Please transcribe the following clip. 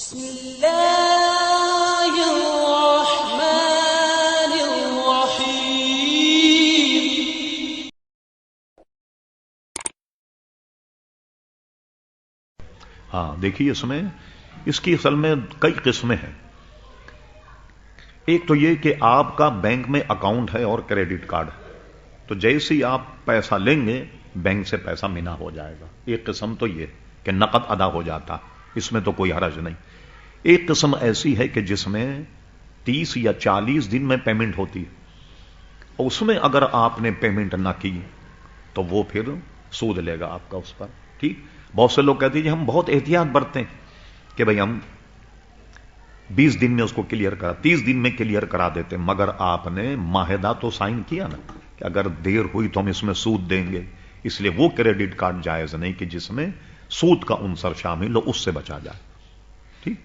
بسم الله الرحمن الرحيم. ہاں دیکھیے اس کی اصل میں کئی قسمیں ہیں. ایک تو یہ کہ آپ کا بینک میں اکاؤنٹ ہے اور کریڈٹ کارڈ ہے، تو جیسے ہی آپ پیسہ لیں گے بینک سے پیسہ منا ہو جائے گا. ایک قسم تو یہ کہ نقد ادا ہو جاتا، اس میں تو کوئی حرج نہیں. ایک قسم ایسی ہے کہ جس میں 30 یا 40 دن میں پیمنٹ ہوتی ہے، اور اس میں اگر آپ نے پیمنٹ نہ کی تو وہ پھر سود لے گا آپ کا اس پر. ٹھیک. بہت سے لوگ کہتے ہیں ہم بہت احتیاط برتتے ہیں کہ بھئی ہم 20 دن میں اس کو کلیئر کرا، 30 دن میں کلیئر کرا دیتے، مگر آپ نے معاہدہ تو سائن کیا نا کہ اگر دیر ہوئی تو ہم اس میں سود دیں گے. اس لیے وہ کریڈٹ کارڈ جائز نہیں کہ جس میں سود کا عنصر شامل ہو، اس سے بچا جائے. ٹھیک.